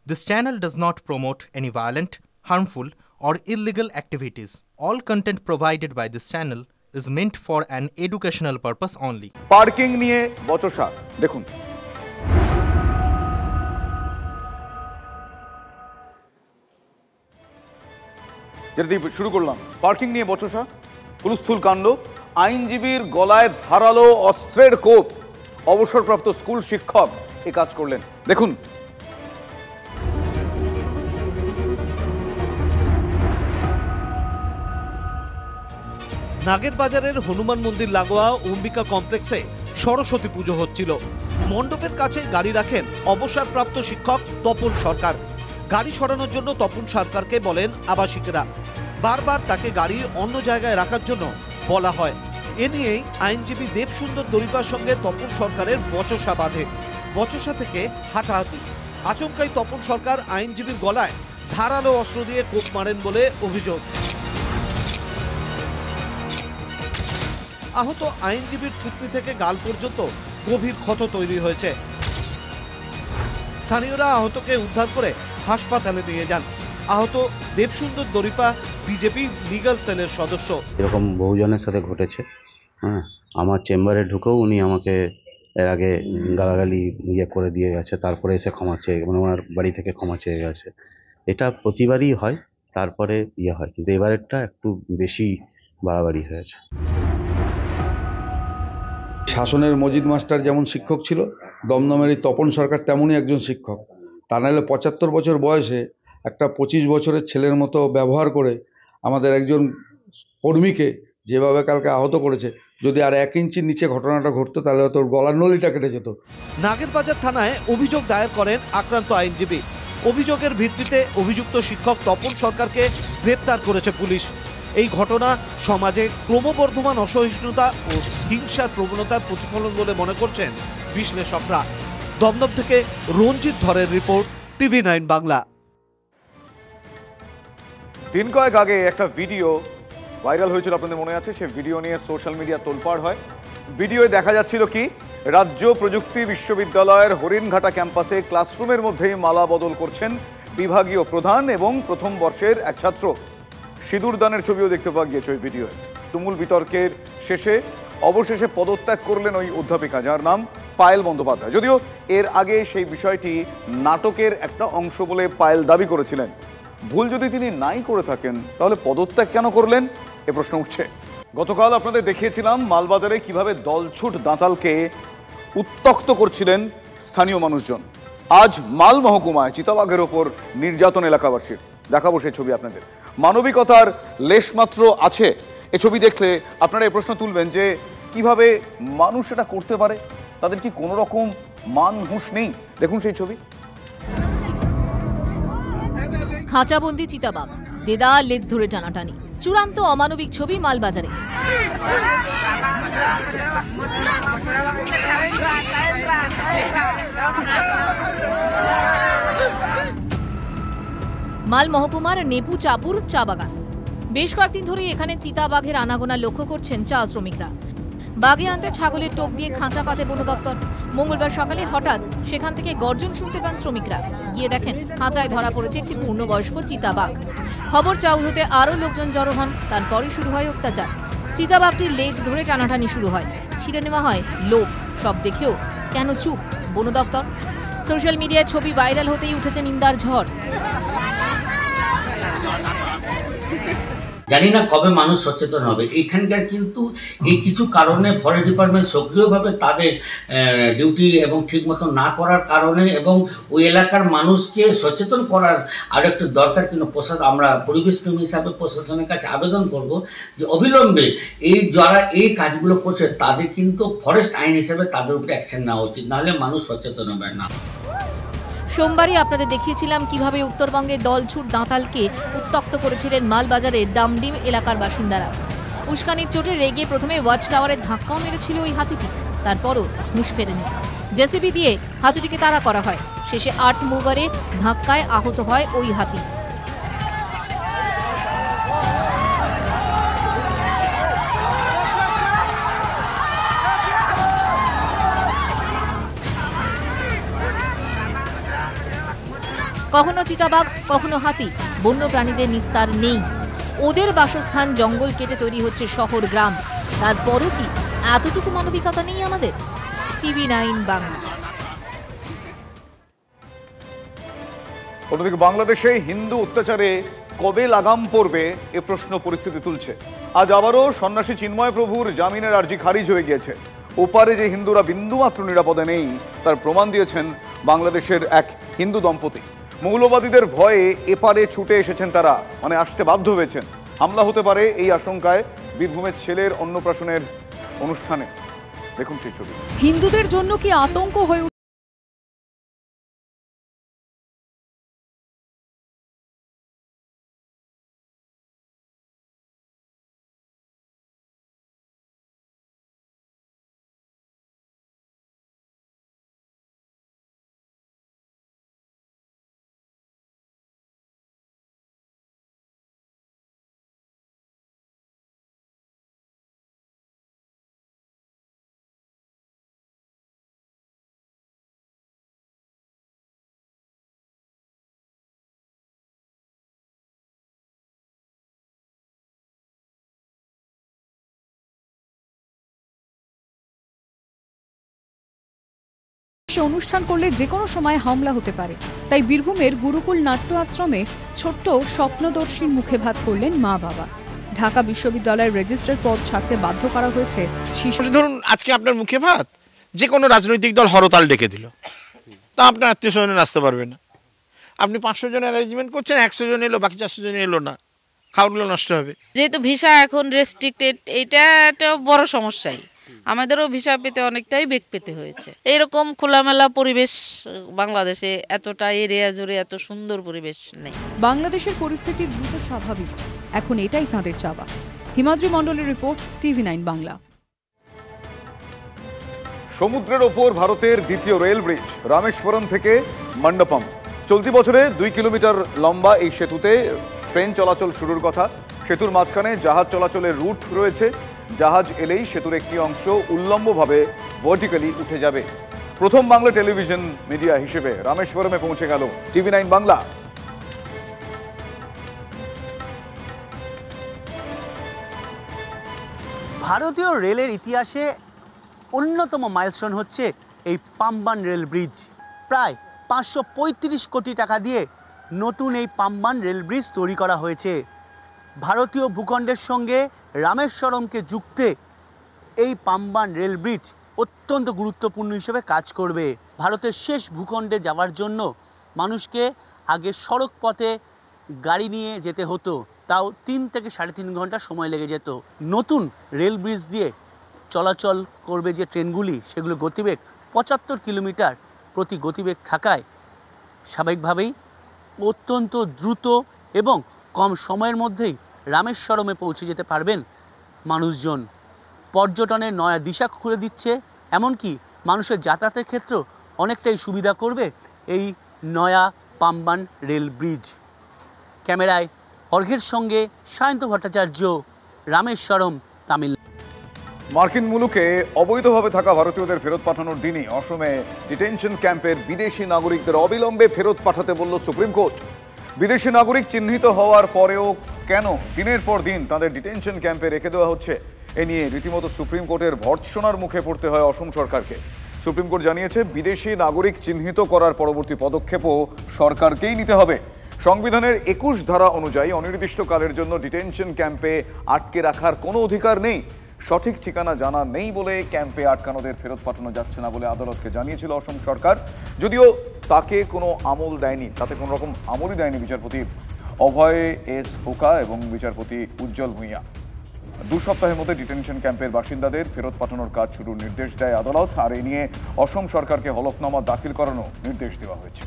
This channel does not promote any violent, harmful, or illegal activities. All content provided by this channel is meant for an educational purpose only. Parking নিয়ে বচসা দেখুন। যেটা দিয়ে শুরু করলাম, parking নিয়ে বচসা, হুলস্থুল কাণ্ড, আইনজীবীর গলায় ধারালো অস্ত্রের কোপ, অবসরপ্রাপ্ত স্কুল শিক্ষক এ কাজ করলেন। দেখুন। নাগেরবাজারের হনুমান মন্দির লাগোয়া অম্বিকা কমপ্লেক্সে সরস্বতী পুজো হচ্ছিল। মণ্ডপের কাছে গাড়ি রাখেন অবসরপ্রাপ্ত শিক্ষক তপন সরকার। গাড়ি সরানোর জন্য তপন সরকারকে বলেন আবাসিকরা। বারবার তাকে গাড়ি অন্য জায়গায় রাখার জন্য বলা হয়। এ নিয়েই আইনজীবী দেবসুন্দর দরিপার সঙ্গে তপন সরকারের বচসা বাঁধে। বচসা থেকে হাতাহাতি। আচমকাই তপন সরকার আইনজীবীর গলায় ধারালো অস্ত্র দিয়ে কোপ মারেন বলে অভিযোগ। আহত আইনজীবীর থুতনি থেকে গাল পর্যন্ত গভীর ক্ষত তৈরি হয়েছে। স্থানীয়রা আহতকে উদ্ধার করে হাসপাতালে নিয়ে যান। আহত দেবসুন্দর দরিপা বিজেপি লিগ্যাল সেলের সদস্য। এরকম বহুজনের সাথে ঘটেছে। আমার চেম্বারে ঢুকেও উনি আমাকে এর আগে গালাগালি করে দিয়ে গেছে, তারপরে এসে ক্ষমা চেয়ে, মানে ওনার বাড়ি থেকে ক্ষমা চেয়ে গেছে। এটা প্রতিবারই হয়, তারপরে হয়, কিন্তু এবারেরটা একটু বেশি বাড়াবাড়ি হয়েছে। শাসনের মজিদ মাস্টার যেমন শিক্ষক ছিল, দমদমের এই তপন সরকার তেমনই একজন শিক্ষক। তা নাহলে ৭৫ বছর বয়সে একটা ২৫ বছরের ছেলের মতো ব্যবহার করে আমাদের একজন কর্মীকে যেভাবে কালকে আহত করেছে, যদি আর ১ ইঞ্চির নিচে ঘটনাটা ঘটতো তাহলে তোর গলার নলিটা কেটে যেত। নাগেরবাজার থানায় অভিযোগ দায়ের করেন আক্রান্ত আইনজীবী। অভিযোগের ভিত্তিতে অভিযুক্ত শিক্ষক তপন সরকারকে গ্রেপ্তার করেছে পুলিশ। এই ঘটনা সমাজে ক্রমবর্ধমান অসহিষ্ণুতা ও হিংসার প্রবণতার প্রতিফলন বলে মনে করছেন বিশ্লেষকরা। দমদম থেকে রঞ্জিত ধরের রিপোর্ট, TV9 বাংলা। দিন কয়েক আগে একটা ভিডিও ভাইরাল হয়েছিল, আপনাদের মনে আছে? সেই ভিডিও নিয়ে সোশ্যাল মিডিয়া তোলপাড় হয়। ভিডিওয়ে দেখা যাচ্ছিল কি, রাজ্য প্রযুক্তি বিশ্ববিদ্যালয়ের হরিণঘাটা ক্যাম্পাসে ক্লাসরুমের মধ্যেই মালা বদল করছেন বিভাগীয় প্রধান এবং প্রথম বর্ষের এক ছাত্র। সিঁদুর দানের ছবিও দেখতে পাওয়া গিয়েছে ওই ভিডিওয়ে। তুমুল বিতর্কের শেষে অবশেষে পদত্যাগ করলেন ওই অধ্যাপিকা, যার নাম পায়েল বন্দ্যোপাধ্যায়। যদিও এর আগে সেই বিষয়টি নাটকের একটা অংশ বলে পায়েল দাবি করেছিলেন। ভুল যদি তিনি নাই করে থাকেন তাহলে পদত্যাগ কেন করলেন, এ প্রশ্ন উঠছে। গতকাল আপনাদের দেখিয়েছিলাম মালবাজারে কিভাবে দলছুট দাঁতালকে উত্ত্যক্ত করছিলেন স্থানীয় মানুষজন। আজ মাল মহকুমায় চিতাবাঘের ওপর নির্যাতন এলাকাবাসীর। দেখাবো সেই ছবি আপনাদের। মানবিকতার লেশমাত্র আছে এ ছবি দেখলে আপনারা এই প্রশ্ন তুলবেন যে কিভাবে মানুষ এটা করতে পারে, তাদের কি কোনো রকম মান হুঁশ নেই? দেখুন সেই ছবি। খাঁচাবন্দি চিতাবাঘ, দেদার লেজ ধরে টানাটানি, চূড়ান্ত অমানবিক ছবি মালবাজারে। মাল মহকুমার নেপু চাপুর চা বাগান। বেশ কয়েকদিন ধরেই এখানে চিতাবাঘের আনাগোনা লক্ষ্য করছেন চা শ্রমিকরা। বাগে আনতে ছাগলের টোপ দিয়ে খাঁচা পাতে বন দপ্তর। মঙ্গলবার সকালে হঠাৎ সেখান থেকে গর্জন শুনতে পান শ্রমিকরা। গিয়ে দেখেন খাঁচায় ধরা পড়েছে একটি পূর্ণবয়স্ক চিতাবাঘ। খবর চাউল হতে আরও লোকজন জড়ো হন। তারপরে শুরু হয় অত্যাচার। চিতাবাঘটির লেজ ধরে টানাটানি শুরু হয়, ছিঁড়ে নেওয়া হয় লোক। সব দেখেও কেন চুপ বন দপ্তর? সোশ্যাল মিডিয়ায় ছবি ভাইরাল হতেই উঠেছে নিন্দার ঝড়। জানি না কবে মানুষ সচেতন হবে। এখানকার কিন্তু এই কিছু কারণে ফরেস্ট ডিপার্টমেন্ট সক্রিয়ভাবে তাদের ডিউটি এবং ঠিকমতো না করার কারণে এবং ওই এলাকার মানুষকে সচেতন করার আরও একটু দরকার। কিন্তু আমরা পরিবেশপ্রেমী হিসাবে প্রশাসনের কাছে আবেদন করব যে অবিলম্বে এই যারা এই কাজগুলো করছে তাদের কিন্তু ফরেস্ট আইন হিসেবে তাদের উপরে অ্যাকশন নেওয়া উচিত, নাহলে মানুষ সচেতন হবে না। সোমবারই আপনাদের দেখিয়েছিলাম কিভাবে উত্তরবঙ্গে দলছুট দাঁতালকে উত্ত্যক্ত করেছিলেন মালবাজারের ডামডিম এলাকার বাসিন্দারা। উস্কানির চোটে রেগে প্রথমে ওয়াচ টাওয়ারের ধাক্কাও মেরেছিল ওই হাতিটি, তারপরও হুঁশ ফেরেনি। জেসিবি দিয়ে হাতিটিকে তাড়া করা হয়। শেষে আর্থ মুভারে ধাক্কায় আহত হয় ওই হাতি। কখনো চিতাবাঘ, কখনো হাতি, বন্য প্রাণীদের নিস্তার নেই। ওদের বাসস্থান জঙ্গল কেটে তৈরি হচ্ছে শহর গ্রাম। তারপরও কি এতটুকু মানবিকতা নেই আমাদের? TV9 বাংলা। অন্যদিকে বাংলাদেশে হিন্দু অত্যাচারে কবে লাগাম পড়বে এ প্রশ্ন পরিস্থিতি তুলছে। আজ আবারও সন্ন্যাসী চিন্ময় প্রভুর জামিনের আর্জি খারিজ হয়ে গিয়েছে। ওপারে যে হিন্দুরা বিন্দুমাত্র নিরাপদে নেই তার প্রমাণ দিয়েছেন বাংলাদেশের এক হিন্দু দম্পতি। মৌলবাদীদের ভয়ে এপারে ছুটে এসেছেন তারা, মানে আসতে বাধ্য হয়েছেন। হামলা হতে পারে এই আশঙ্কায় বীরভূমের ছেলের অন্নপ্রাশনের অনুষ্ঠানে। দেখুন সেই ছবি। হিন্দুদের জন্য কি আতঙ্ক হয়ে অনুষ্ঠান করলে যে কোনো সময় হামলা হতে পারে, তাই বীরভূমের গুরুকুল নাট্য আশ্রমে ছোট্ট স্বপ্নদর্শীর মুখে ভাত করলেন মা বাবা। ঢাকা বিশ্ববিদ্যালয়ের রেজিস্ট্রার পদ ছাড়তে বাধ্য করা হয়েছে শিশু। ধরুন আজকে আপনার মুখে ভাত যে কোনো রাজনৈতিক দল হরতাল ডেকে দিল, তা আপনার আত্মীয় স্বজনে আসতে পারবে না। আপনি 500 জনের অ্যারেঞ্জমেন্ট করছেন, 100 জন এলো, বাকি 400 জন এলো না, খাওয়াগুলো নষ্ট হবে। যেহেতু ভিসা এখন রেস্ট্রিক্টেড, এটা একটা বড় সমস্যাই। আমাদেরও ভিসা পেতে অনেকটাই বেগ পেতে হয়েছে। এইরকম খোলামেলা পরিবেশ বাংলাদেশে, এতটা এরিয়া জুড়ে এত সুন্দর পরিবেশ নেই। বাংলাদেশের পরিস্থিতি দ্রুত স্বাভাবিক, এখন এটাই তাঁদের চাওয়া। হিমাদ্রি মণ্ডলের রিপোর্ট, TV9 বাংলা। সমুদ্রের ওপর ভারতের দ্বিতীয় রেল ব্রিজ রামেশ্বরম থেকে মণ্ডপম। চলতি বছরে 2 কিলোমিটার লম্বা এই সেতুতে ট্রেন চলাচল শুরুর কথা। সেতুর মাঝখানে জাহাজ চলাচলের রুট রয়েছে। জাহাজ এলেই সেতুর একটি অংশ উল্লম্বভাবে ভার্টিক্যালি উঠে যাবে। প্রথম বাংলা টেলিভিশন মিডিয়া হিসেবে রামেশ্বরমে পৌঁছে গেল TV9 বাংলা। ভারতীয় রেলের ইতিহাসে অন্যতম মাইলস্টোন হচ্ছে এই পাম্বান রেল ব্রিজ। প্রায় 535 কোটি টাকা দিয়ে নতুন এই পাম্বান রেল ব্রিজ তৈরি করা হয়েছে। ভারতীয় ভূখণ্ডের সঙ্গে রামেশ্বরমকে যুক্তে এই পাম্বান রেল ব্রিজ অত্যন্ত গুরুত্বপূর্ণ হিসেবে কাজ করবে। ভারতের শেষ ভূখণ্ডে যাওয়ার জন্য মানুষকে আগে সড়ক পথে গাড়ি নিয়ে যেতে হতো, তাও 3 থেকে 3.5 ঘন্টা সময় লেগে যেত। নতুন রেল ব্রিজ দিয়ে চলাচল করবে যে ট্রেনগুলি, সেগুলো গতিবেগ 75 কিলোমিটার প্রতি গতিবেগ থাকায় স্বাভাবিকভাবেই অত্যন্ত দ্রুত এবং কম সময়ের মধ্যেই রামেশ্বরমে পৌঁছে যেতে পারবেন মানুষজন। পর্যটনের নয়া দিশা খুলে দিচ্ছে, এমনকি মানুষের যাতায়াতের ক্ষেত্রেও অনেকটাই সুবিধা করবে এই নয়া পাম্বান রেল ব্রিজ। ক্যামেরায় অর্ঘের সঙ্গে সায়ন্ত ভট্টাচার্য, রামেশ্বরম, তামিলনাড়ু। মার্কিন মুলুকে অবৈধভাবে থাকা ভারতীয়দের ফেরত পাঠানোর দিনই অসমে ডিটেনশন ক্যাম্পের বিদেশি নাগরিকদের অবিলম্বে ফেরত পাঠাতে বলল সুপ্রিম কোর্ট। বিদেশি নাগরিক চিহ্নিত হওয়ার পরেও কেন দিনের পর দিন তাদের ডিটেনশন ক্যাম্পে রেখে দেওয়া হচ্ছে, এ নিয়ে রীতিমতো সুপ্রিম কোর্টের ভর্ৎসনার মুখে পড়তে হয় অসম সরকারকে। সুপ্রিম কোর্ট জানিয়েছে, বিদেশি নাগরিক চিহ্নিত করার পরবর্তী পদক্ষেপও সরকারকেই নিতে হবে। সংবিধানের 21 ধারা অনুযায়ী অনির্দিষ্টকালের জন্য ডিটেনশন ক্যাম্পে আটকে রাখার কোনো অধিকার নেই। সঠিক ঠিকানা জানা নেই বলে ক্যাম্পে আটকানোদের ফেরত পাঠানো যাচ্ছে না বলে আদালতকে জানিয়েছিল অসম সরকার। যদিও তাকে কোনো আমল দেয়নি, তাতে কোনো রকম আমলই দেয়নি বিচারপতি অভয় এস ওকা এবং বিচারপতি উজ্জ্বল ভূঁইয়া। 2 সপ্তাহের মধ্যে ডিটেনশন ক্যাম্পের বাসিন্দাদের ফেরত পাঠানোর কাজ শুরুর নির্দেশ দেয় আদালত। আর এ নিয়ে অসম সরকারকে হলফনামা দাখিল করানো নির্দেশ দেওয়া হয়েছে।